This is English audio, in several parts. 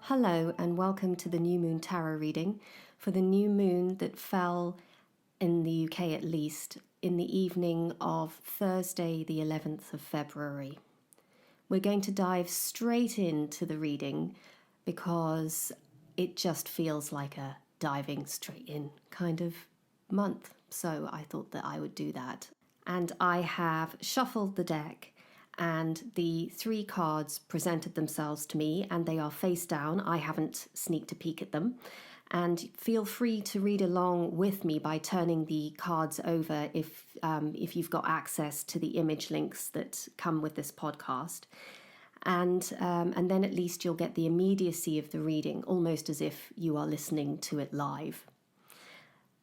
Hello and welcome to the New Moon Tarot reading for the new moon that fell, in the UK at least, in the evening of Thursday the 11th of February. We're going to dive straight into the reading because it just feels like a diving straight in kind of month. So I thought that I would do that. And I have shuffled the deck, and the three cards presented themselves to me, and they are face down. I haven't sneaked a peek at them. And feel free to read along with me by turning the cards over if you've got access to the image links that come with this podcast. And then at least you'll get the immediacy of the reading, almost as if you are listening to it live.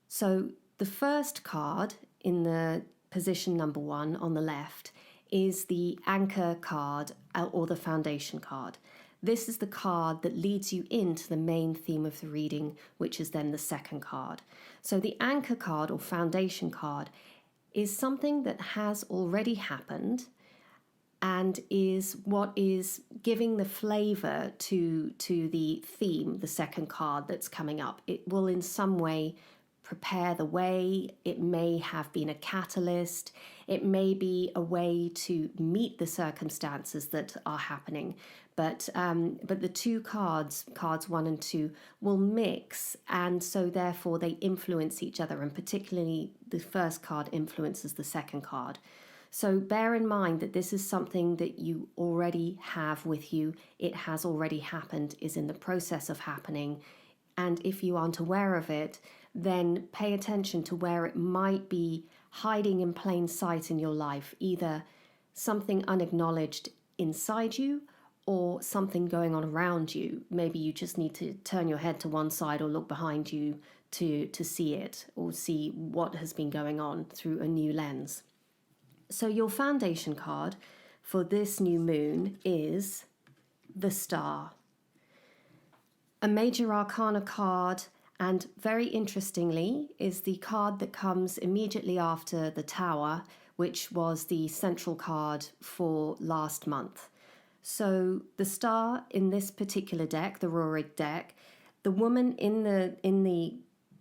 So the first card in the position number 1 on the left is the anchor card or the foundation card. This is the card that leads you into the main theme of the reading, which is then the second card. So the anchor card or foundation card is something that has already happened and is what is giving the flavor to the theme, the second card that's coming up. It will in some way prepare the way. It may have been a catalyst. It may be a way to meet the circumstances that are happening. But the two cards 1 and 2, will mix, and so therefore they influence each other, and particularly the first card influences the second card. So bear in mind that this is something that you already have with you. It has already happened, is in the process of happening. And if you aren't aware of it, then pay attention to where it might be hiding in plain sight in your life, either something unacknowledged inside you or something going on around you. Maybe you just need to turn your head to one side or look behind you to see it, or see what has been going on through a new lens. So your foundation card for this new moon is the Star. A major arcana card, and very interestingly is the card that comes immediately after the Tower, which was the central card for last month. So the Star in this particular deck, the Röhrig deck, the woman in the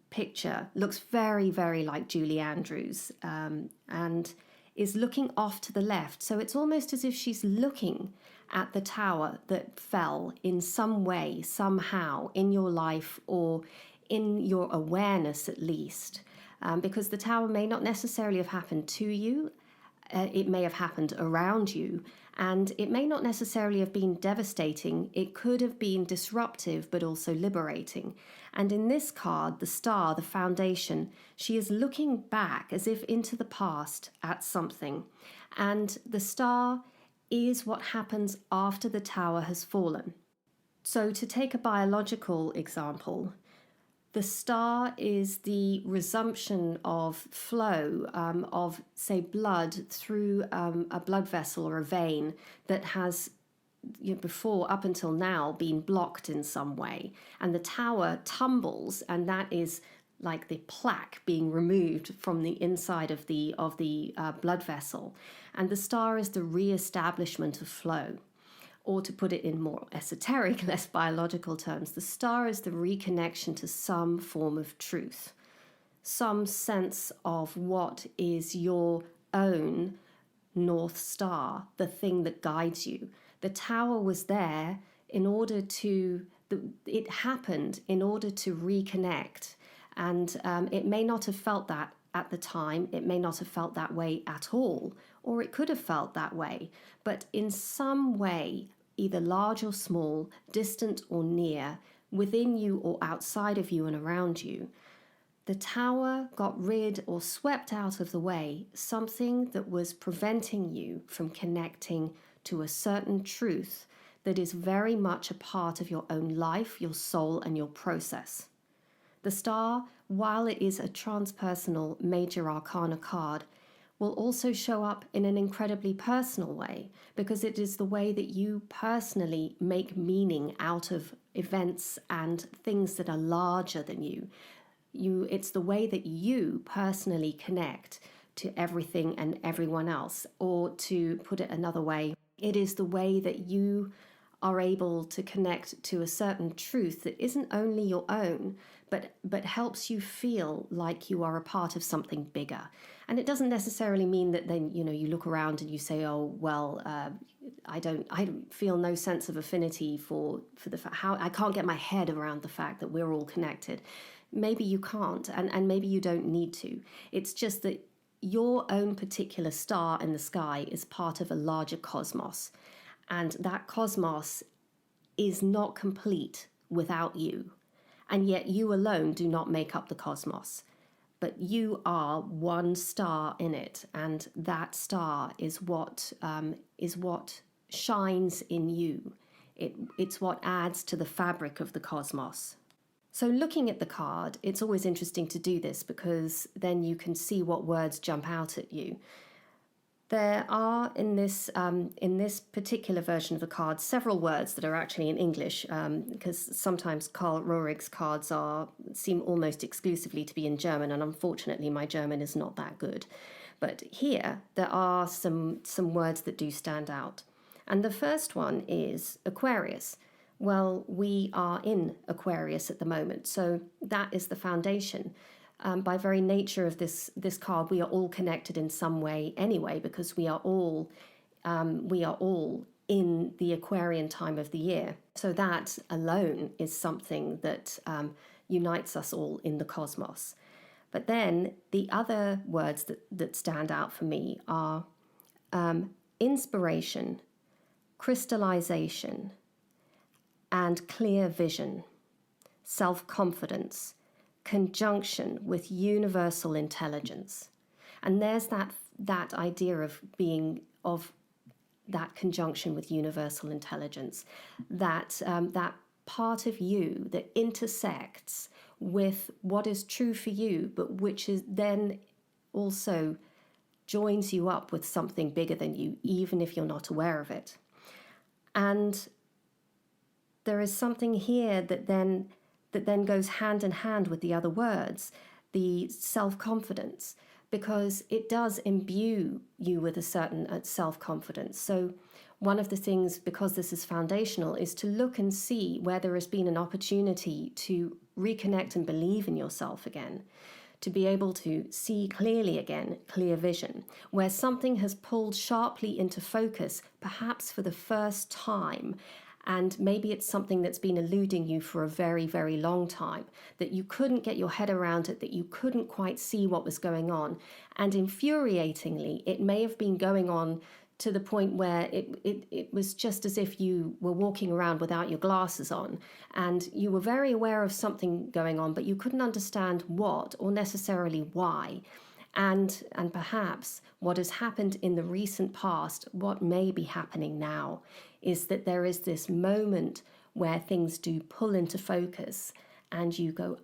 picture looks very, very like Julie Andrews, and is looking off to the left. So it's almost as if she's looking at the tower that fell in some way, somehow, in your life or in your awareness at least. Because the tower may not necessarily have happened to you. It may have happened around you, and it may not necessarily have been devastating. It could have been disruptive, but also liberating. And in this card, the Star, the foundation, she is looking back as if into the past at something. And the Star is what happens after the tower has fallen. So to take a biological example, the Star is the resumption of flow of, say, blood through a blood vessel or a vein that has, before, up until now, been blocked in some way. And the tower tumbles, and that is like the plaque being removed from the inside of the blood vessel. And the Star is the re-establishment of flow. Or to put it in more esoteric, less biological terms, the Star is the reconnection to some form of truth, some sense of what is your own North Star, the thing that guides you. The tower was there it happened in order to reconnect. And it may not have felt that at the time. It may not have felt that way at all, or it could have felt that way. But in some way, either large or small, distant or near, within you or outside of you and around you, the tower got rid or swept out of the way something that was preventing you from connecting to a certain truth that is very much a part of your own life, your soul, and your process. The Star, while it is a transpersonal major arcana card, will also show up in an incredibly personal way, because it is the way that you personally make meaning out of events and things that are larger than you. It's the way that you personally connect to everything and everyone else. Or to put it another way, it is the way that you are able to connect to a certain truth that isn't only your own, but helps you feel like you are a part of something bigger. And it doesn't necessarily mean that then, you look around and you say, oh, well, I feel no sense of affinity for the fact, how I can't get my head around the fact that we're all connected. Maybe you can't, and maybe you don't need to. It's just that your own particular star in the sky is part of a larger cosmos. And that cosmos is not complete without you. And yet you alone do not make up the cosmos. But you are one star in it. And that star is what shines in you. It's what adds to the fabric of the cosmos. So looking at the card, it's always interesting to do this because then you can see what words jump out at you. There are in this particular version of the card several words that are actually in English because sometimes Carl Röhrig's cards seem almost exclusively to be in German, and unfortunately my German is not that good. But here there are some words that do stand out. And the first one is Aquarius. Well, we are in Aquarius at the moment, so that is the foundation. By very nature of this card, we are all connected in some way anyway, because we are all in the Aquarian time of the year. So that alone is something that unites us all in the cosmos. But then the other words that stand out for me are inspiration, crystallization, and clear vision, self-confidence, conjunction with universal intelligence. And there's that idea of that conjunction with universal intelligence, that part of you that intersects with what is true for you, but which is then also joins you up with something bigger than you, even if you're not aware of it. And there is something here that then goes hand in hand with the other words, the self-confidence, because it does imbue you with a certain self-confidence. So one of the things, because this is foundational, is to look and see where there has been an opportunity to reconnect and believe in yourself again, to be able to see clearly again, clear vision, where something has pulled sharply into focus, perhaps for the first time. And maybe it's something that's been eluding you for a very, very long time, that you couldn't get your head around it, that you couldn't quite see what was going on. And infuriatingly, it may have been going on to the point where it was just as if you were walking around without your glasses on, and you were very aware of something going on, but you couldn't understand what or necessarily why. And perhaps what has happened in the recent past, what may be happening now, is that there is this moment where things do pull into focus and you go,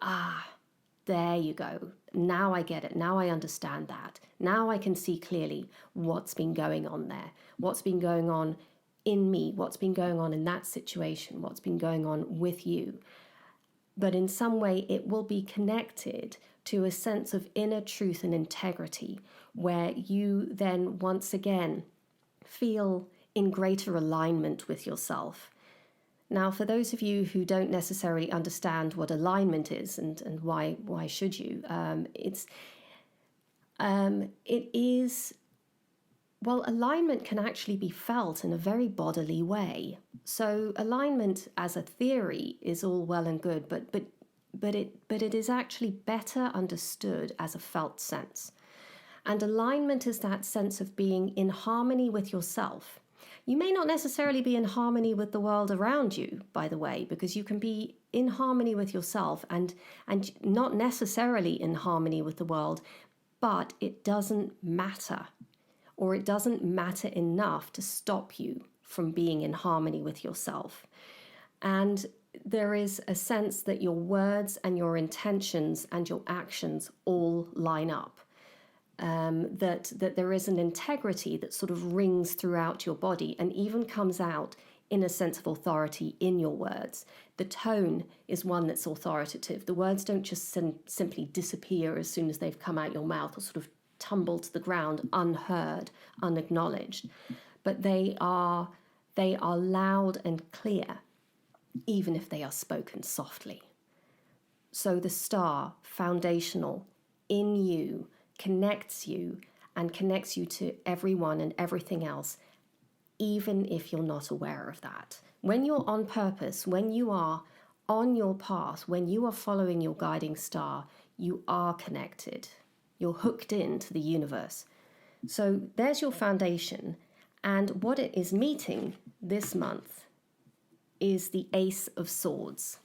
there you go. Now I get it. Now I understand that. Now I can see clearly what's been going on there, what's been going on in me, what's been going on in that situation, what's been going on with you. But in some way it will be connected to a sense of inner truth and integrity, where you then once again feel in greater alignment with yourself. Now, for those of you who don't necessarily understand what alignment is and why should you, alignment can actually be felt in a very bodily way. So alignment as a theory is all well and good, but it is actually better understood as a felt sense. And alignment is that sense of being in harmony with yourself. You may not necessarily be in harmony with the world around you, by the way, because you can be in harmony with yourself and not necessarily in harmony with the world, but it doesn't matter, or it doesn't matter enough to stop you from being in harmony with yourself. And there is a sense that your words and your intentions and your actions all line up. That there is an integrity that sort of rings throughout your body and even comes out in a sense of authority in your words. The tone is one that's authoritative. The words don't just simply disappear as soon as they've come out your mouth or sort of tumble to the ground unheard, unacknowledged. But they are They are loud and clear, even if they are spoken softly. So the star, foundational, in you, connects you and connects you to everyone and everything else, even if you're not aware of that. When you're on purpose, when you are on your path, when you are following your guiding star, you are connected. You're hooked into the universe. So there's your foundation. And what it is meeting this month is the Ace of Swords.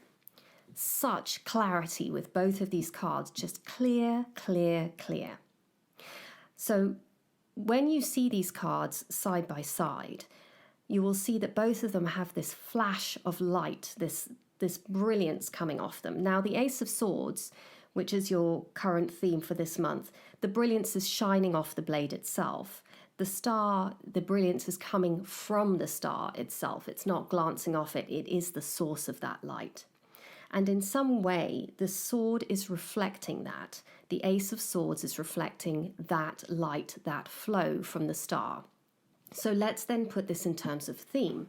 Such clarity with both of these cards, just clear, clear, clear. So when you see these cards side by side, you will see that both of them have this flash of light, this brilliance coming off them. Now, the Ace of Swords, which is your current theme for this month, the brilliance is shining off the blade itself. The star, the brilliance is coming from the star itself. It's not glancing off it. It is the source of that light. And in some way, the sword is reflecting that. The Ace of Swords is reflecting that light, that flow from the star. So let's then put this in terms of theme.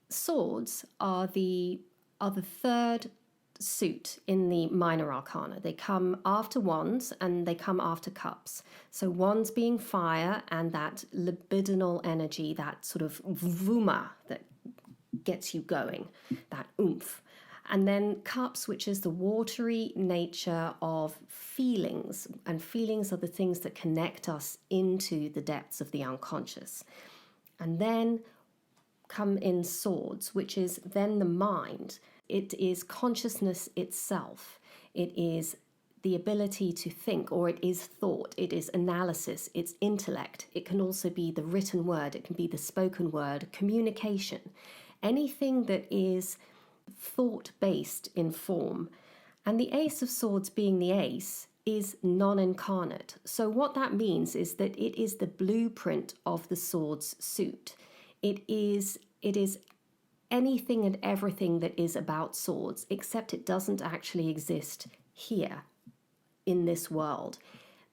Swords are the third suit in the minor arcana. They come after wands and they come after cups. So wands being fire and that libidinal energy, that sort of vuma that gets you going, that oomph. And then cups, which is the watery nature of feelings. And feelings are the things that connect us into the depths of the unconscious. And then come in swords, which is then the mind. It is consciousness itself. It is the ability to think, or it is thought, it is analysis, it's intellect. It can also be the written word, it can be the spoken word, communication. Anything that is thought-based in form. And the Ace of Swords being the ace is non-incarnate. So what that means is that it is the blueprint of the sword's suit. It is anything and everything that is about swords, except it doesn't actually exist here in this world.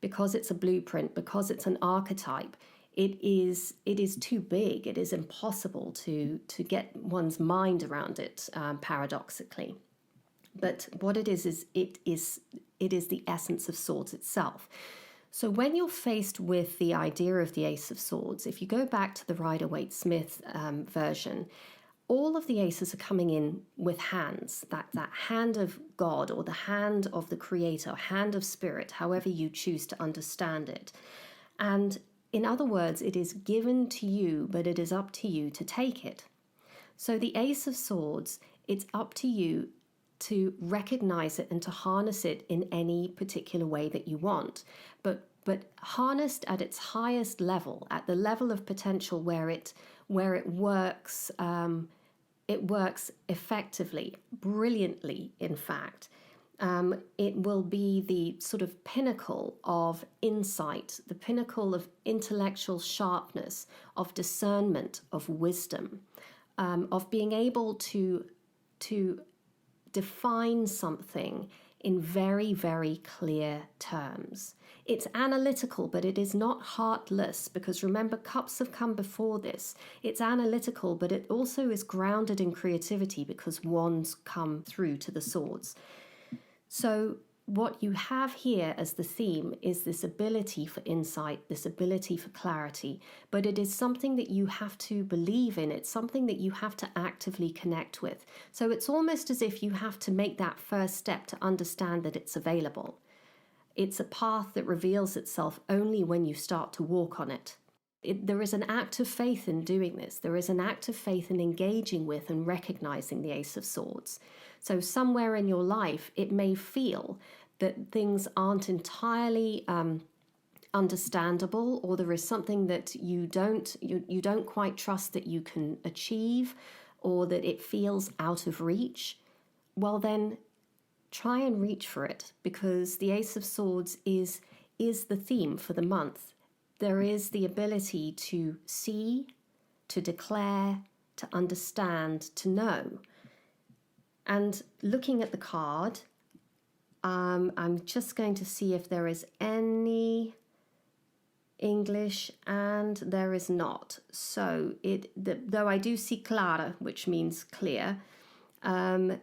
Because it's a blueprint, because it's an archetype, it is too big. It is impossible to get one's mind around it, paradoxically. But what it is it is the essence of swords itself. So when you're faced with the idea of the Ace of Swords, if you go back to the Rider-Waite-Smith version, all of the aces are coming in with hands, that hand of God or the hand of the Creator, hand of Spirit, however you choose to understand it. And in other words, it is given to you, but it is up to you to take it. So the Ace of Swords, it's up to you to recognize it and to harness it in any particular way that you want. But harnessed at its highest level, at the level of potential where it works, it works effectively, brilliantly, in fact. It will be the sort of pinnacle of insight, the pinnacle of intellectual sharpness, of discernment, of wisdom, of being able to define something in very, very clear terms. It's analytical, but it is not heartless, because remember, cups have come before this. It's analytical, but it also is grounded in creativity, because wands come through to the swords. So what you have here as the theme is this ability for insight, this ability for clarity, but it is something that you have to believe in. It's something that you have to actively connect with. So it's almost as if you have to make that first step to understand that it's available. It's a path that reveals itself only when you start to walk on it. There is an act of faith in doing this. There is an act of faith in engaging with and recognizing the Ace of Swords. So somewhere in your life, it may feel that things aren't entirely understandable, or there is something that you don't quite trust that you can achieve, or that it feels out of reach. Well, then try and reach for it, because the Ace of Swords is the theme for the month. There is the ability to see, to declare, to understand, to know. And looking at the card, I'm just going to see if there is any English, and there is not. So though I do see clara, which means clear, and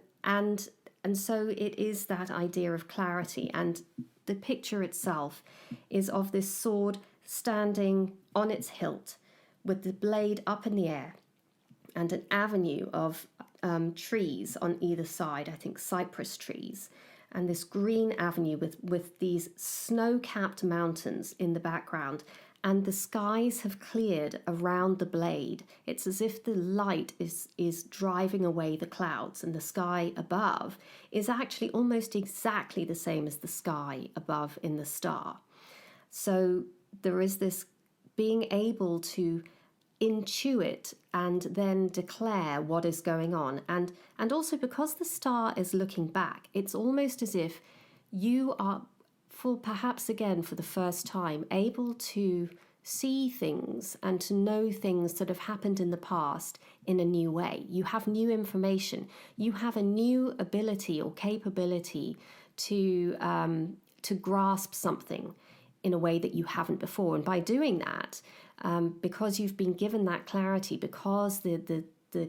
so it is that idea of clarity. And the picture itself is of this sword standing on its hilt with the blade up in the air and an avenue of trees on either side, I think cypress trees, and this green avenue with these snow-capped mountains in the background, and the skies have cleared around the blade. It's as if the light is driving away the clouds, and the sky above is actually almost exactly the same as the sky above in the star. So there is this being able to intuit and then declare what is going on. And also because the star is looking back, it's almost as if you are, for perhaps again for the first time, able to see things and to know things that have happened in the past in a new way. You have new information. You have a new ability or capability to grasp something in a way that you haven't before. And by doing that, because you've been given that clarity, because the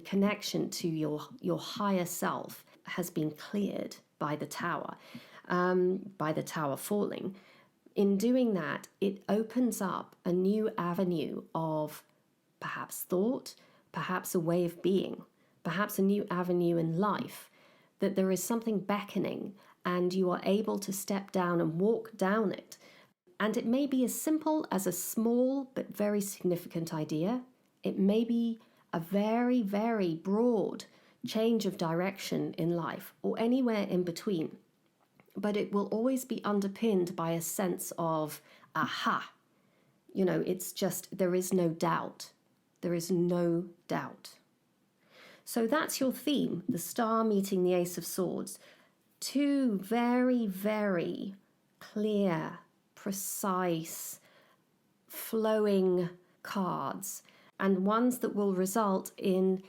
connection to your higher self has been cleared by the tower falling, in doing that, it opens up a new avenue of perhaps thought, perhaps a way of being, perhaps a new avenue in life, that there is something beckoning and you are able to step down and walk down it. And it may be as simple as a small but very significant idea. It may be a very, very broad change of direction in life, or anywhere in between. But it will always be underpinned by a sense of, aha. It's just, there is no doubt. There is no doubt. So that's your theme, the star meeting the Ace of Swords. Two very, very clear, precise, flowing cards, and ones that will result in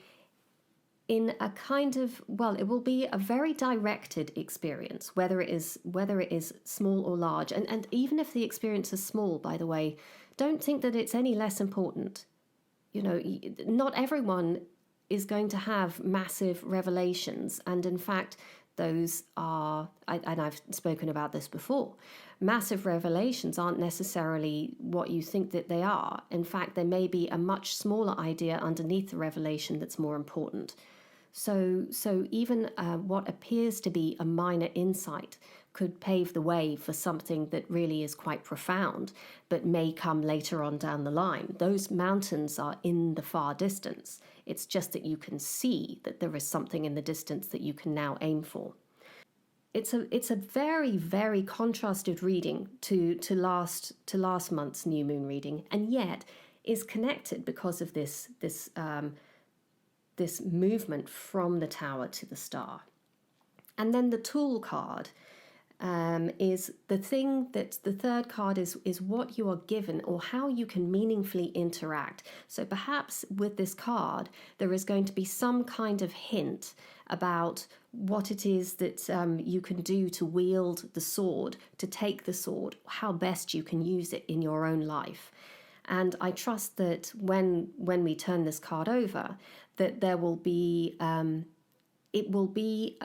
a kind of, well, it will be a very directed experience, whether it is small or large. And even if the experience is small, by the way, don't think that it's any less important. Not everyone is going to have massive revelations, and in fact, those are, and I've spoken about this before, massive revelations aren't necessarily what you think that they are. In fact, there may be a much smaller idea underneath the revelation that's more important. So even what appears to be a minor insight could pave the way for something that really is quite profound, but may come later on down the line. Those mountains are in the far distance. It's just that you can see that there is something in the distance that you can now aim for. It's a very, very contrasted reading to last month's new moon reading, and yet is connected because of this movement from the tower to the star. And then the tool card is the thing that the third card is what you are given or how you can meaningfully interact. So perhaps with this card, there is going to be some kind of hint about what it is that you can do to wield the sword, to take the sword, how best you can use it in your own life. And I trust that when we turn this card over, that there will be, it will be,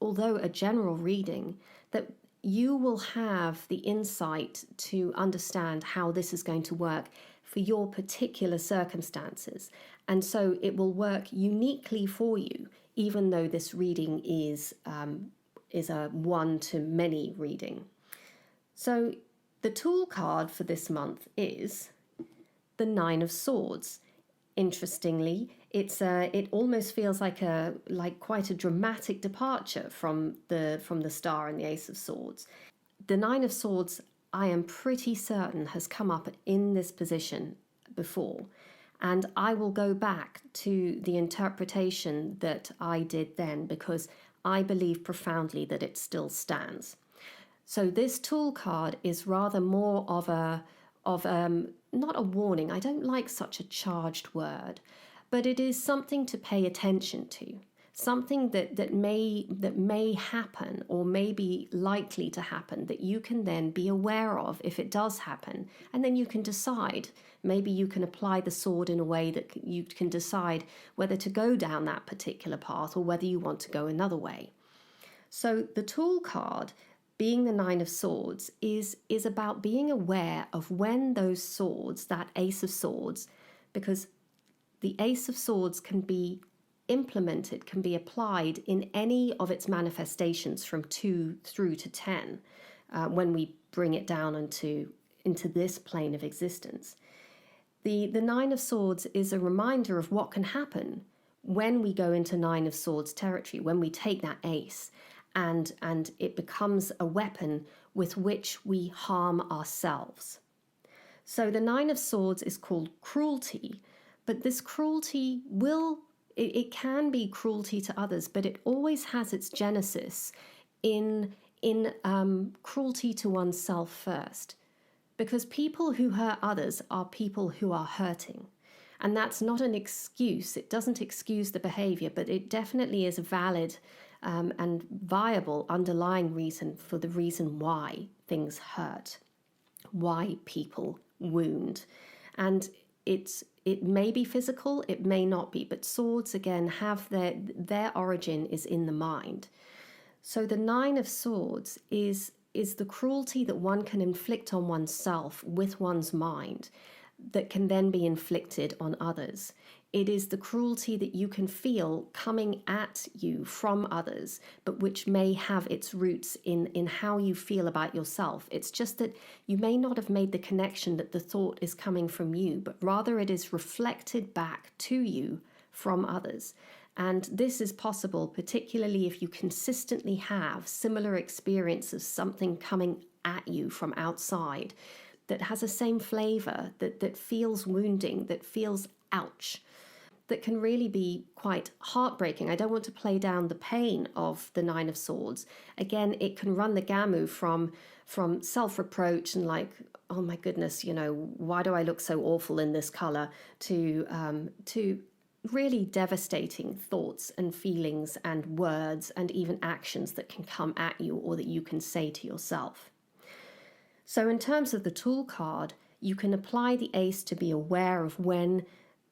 although a general reading, that you will have the insight to understand how this is going to work for your particular circumstances. And so it will work uniquely for you, even though this reading is a one-to-many reading. So the tool card for this month is the Nine of Swords. Interestingly, it almost feels like quite a dramatic departure from the Star and the Ace of Swords. The Nine of Swords, I am pretty certain, has come up in this position before, and I will go back to the interpretation that I did then because I believe profoundly that it still stands. So this tool card is rather more of not a warning. I don't like such a charged word, but it is something to pay attention to. something that may happen or may be likely to happen that you can then be aware of if it does happen, and then you can decide. Maybe you can apply the sword in a way that you can decide whether to go down that particular path or whether you want to go another way. So the Tool card, being the Nine of Swords, is about being aware of when those swords, that Ace of Swords, because the Ace of Swords can be implemented, can be applied in any of its manifestations from 2 through to 10 when we bring it down into this plane of existence. The Nine of Swords is a reminder of what can happen when we go into Nine of Swords territory, when we take that ace and it becomes a weapon with which we harm ourselves. So the Nine of Swords is called cruelty, but this cruelty it can be cruelty to others, but it always has its genesis in cruelty to oneself first. Because people who hurt others are people who are hurting. And that's not an excuse. It doesn't excuse the behavior, but it definitely is a valid and viable underlying reason for the reason why things hurt, why people wound. And it may be physical, it may not be, but swords, again, have their origin is in the mind. So the Nine of Swords is the cruelty that one can inflict on oneself with one's mind that can then be inflicted on others. It is the cruelty that you can feel coming at you from others, but which may have its roots in how you feel about yourself. It's just that you may not have made the connection that the thought is coming from you, but rather it is reflected back to you from others. And this is possible, particularly if you consistently have similar experiences, something coming at you from outside that has the same flavor, that feels wounding, that feels ouch, that can really be quite heartbreaking. I don't want to play down the pain of the Nine of Swords. Again, it can run the gamut from self-reproach and like, oh my goodness, why do I look so awful in this color, to really devastating thoughts and feelings and words and even actions that can come at you or that you can say to yourself. So in terms of the Tool card, you can apply the ace to be aware of when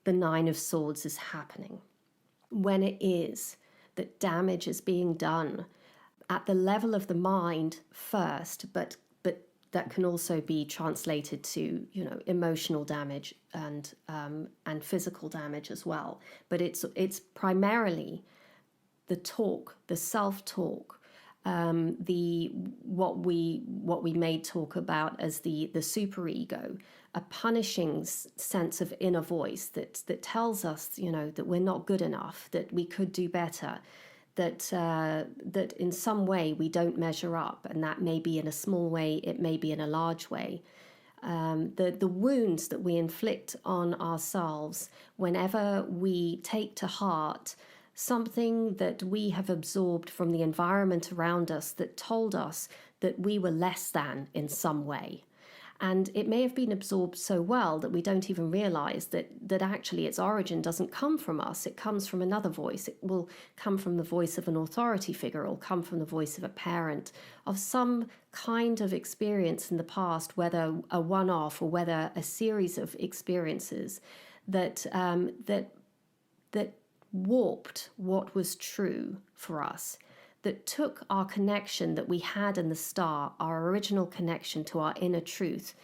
the Nine of Swords is happening, when it is that damage is being done at the level of the mind first, but that can also be translated to, emotional damage and physical damage as well. But it's primarily the talk, the self-talk, what we may talk about as the superego, a punishing sense of inner voice that tells us, that we're not good enough, that we could do better, that in some way we don't measure up, and that may be in a small way, it may be in a large way. The wounds that we inflict on ourselves whenever we take to heart something that we have absorbed from the environment around us that told us that we were less than in some way. And it may have been absorbed so well that we don't even realize that actually its origin doesn't come from us. It comes from another voice. It will come from the voice of an authority figure. It will come from the voice of a parent, of some kind of experience in the past, whether a one-off or whether a series of experiences that warped what was true for us, that took our connection that we had in the start, our original connection to our inner truth,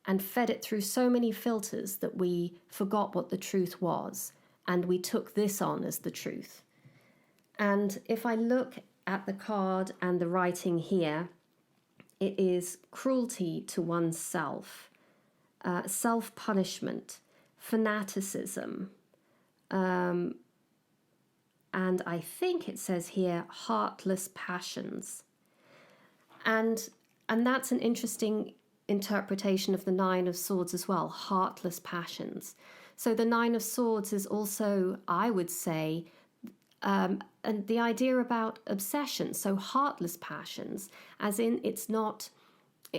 and fed it through so many filters that we forgot what the truth was, and we took this on as the truth. And if I look at the card and the writing here, it is cruelty to oneself, self-punishment, fanaticism, and I think it says here, heartless passions. And that's an interesting interpretation of the Nine of Swords as well, heartless passions. So the Nine of Swords is also, I would say, and the idea about obsession, so heartless passions, as in it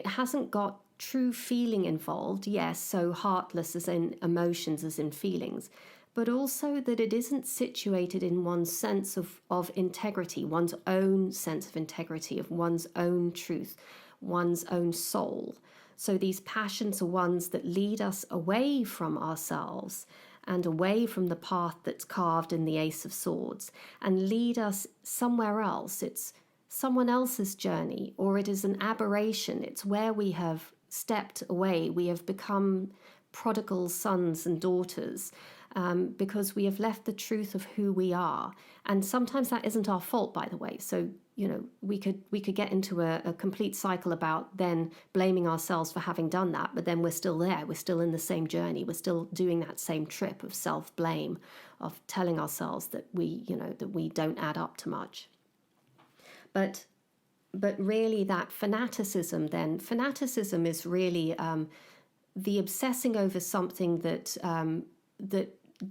hasn't got true feeling involved, yes, so heartless as in emotions, as in feelings, but also that it isn't situated in one's sense of integrity, one's own sense of integrity, of one's own truth, one's own soul. So these passions are ones that lead us away from ourselves and away from the path that's carved in the Ace of Swords and lead us somewhere else. It's someone else's journey, or it is an aberration. It's where we have stepped away. We have become prodigal sons and daughters because we have left the truth of who we are. And sometimes that isn't our fault, by the way. So, we could get into a complete cycle about then blaming ourselves for having done that, but then we're still there. We're still in the same journey. We're still doing that same trip of self-blame, of telling ourselves that we don't add up to much. But really that fanaticism is really the obsessing over something that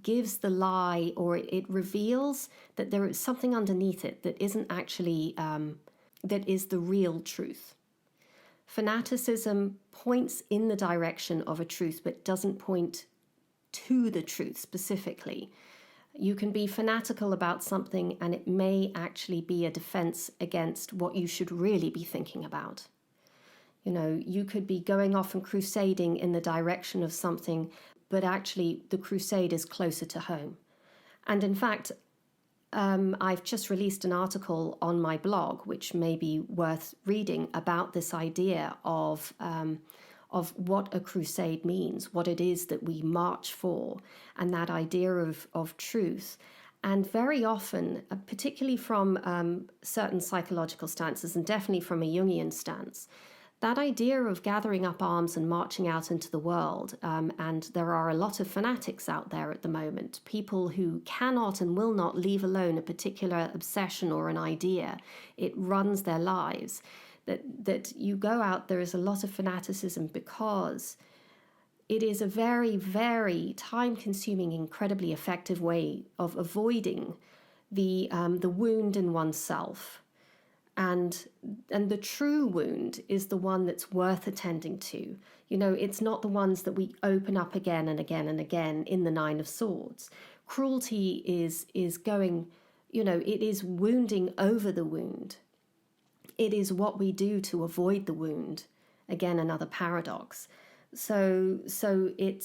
gives the lie, or it reveals that there is something underneath it that isn't actually, that is the real truth. Fanaticism points in the direction of a truth, but doesn't point to the truth specifically. You can be fanatical about something and it may actually be a defense against what you should really be thinking about. You could be going off and crusading in the direction of something, but actually the crusade is closer to home. And in fact, I've just released an article on my blog, which may be worth reading, about this idea of what a crusade means, what it is that we march for, and that idea of truth. And very often, particularly from certain psychological stances, and definitely from a Jungian stance, that idea of gathering up arms and marching out into the world, and there are a lot of fanatics out there at the moment, people who cannot and will not leave alone a particular obsession or an idea. It runs their lives. That you go out, there is a lot of fanaticism because it is a very, very time-consuming, incredibly effective way of avoiding the wound in oneself. And the true wound is the one that's worth attending to. It's not the ones that we open up again and again and again in the Nine of Swords. Cruelty is going, it is wounding over the wound. It is what we do to avoid the wound. Again, another paradox. So it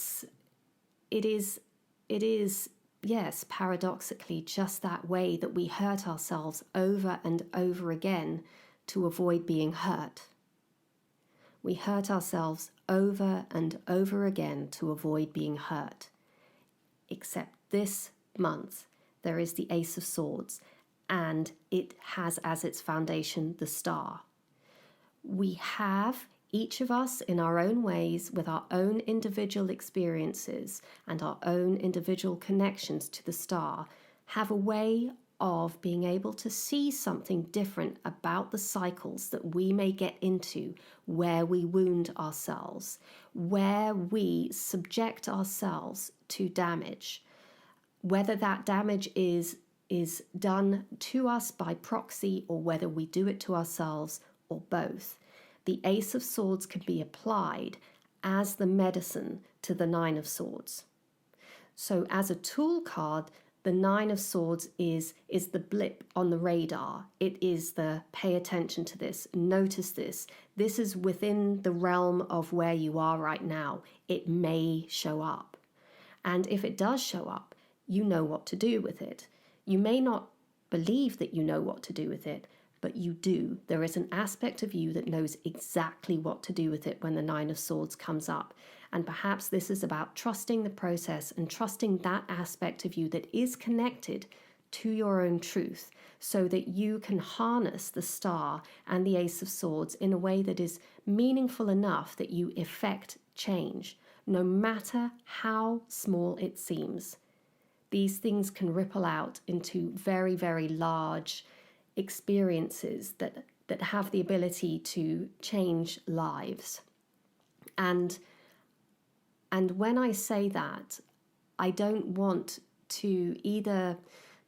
is, yes, paradoxically, just that way that we hurt ourselves over and over again to avoid being hurt. We hurt ourselves over and over again to avoid being hurt. Except this month, there is the Ace of Swords, and it has as its foundation the star. We have, each of us in our own ways, with our own individual experiences and our own individual connections to the star, have a way of being able to see something different about the cycles that we may get into, where we wound ourselves, where we subject ourselves to damage, whether that damage is done to us by proxy or whether we do it to ourselves, or both. The Ace of Swords can be applied as the medicine to the Nine of Swords. So as a tool card, the Nine of Swords is the blip on the radar. It is the pay attention to this, notice this. This is within the realm of where you are right now. It may show up. And if it does show up, you know what to do with it. You may not believe that you know what to do with it, but you do. There is an aspect of you that knows exactly what to do with it when the Nine of Swords comes up. And perhaps this is about trusting the process and trusting that aspect of you that is connected to your own truth, so that you can harness the star and the Ace of Swords in a way that is meaningful enough that you effect change, no matter how small it seems. These things can ripple out into very, very large experiences that have the ability to change lives. And when I say that, I don't want to either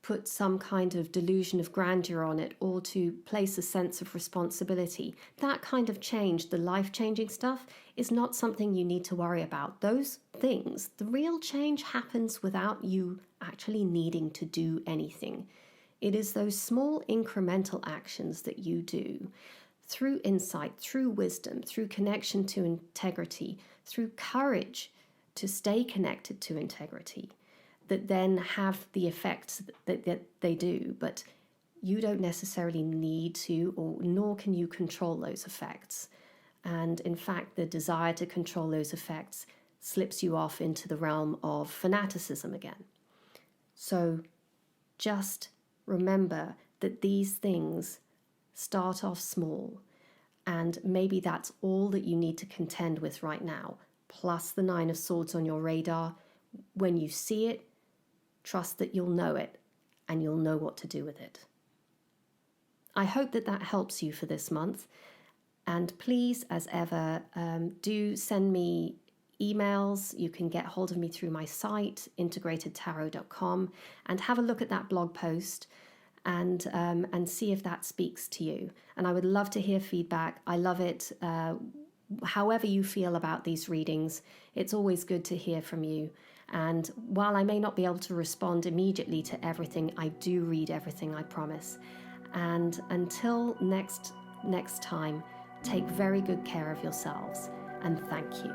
put some kind of delusion of grandeur on it, or to place a sense of responsibility. That kind of change, the life-changing stuff, is not something you need to worry about. Those things, the real change happens without you actually needing to do anything. It is those small incremental actions that you do through insight, through wisdom, through connection to integrity, through courage to stay connected to integrity, that then have the effects that they do. But you don't necessarily need to, or nor can you control those effects. And in fact, the desire to control those effects slips you off into the realm of fanaticism again. So just remember that these things start off small, and maybe that's all that you need to contend with right now, plus the 9 of Swords on your radar. When you see it, trust that you'll know it, and you'll know what to do with it. I hope that that helps you for this month. And please, as ever, do send me emails. You can get hold of me through my site, integratedtarot.com, and have a look at that blog post and see if that speaks to you. And I would love to hear feedback. I love it. However you feel about these readings, it's always good to hear from you. And while I may not be able to respond immediately to everything, I do read everything, I promise. And until next time, take very good care of yourselves, and thank you.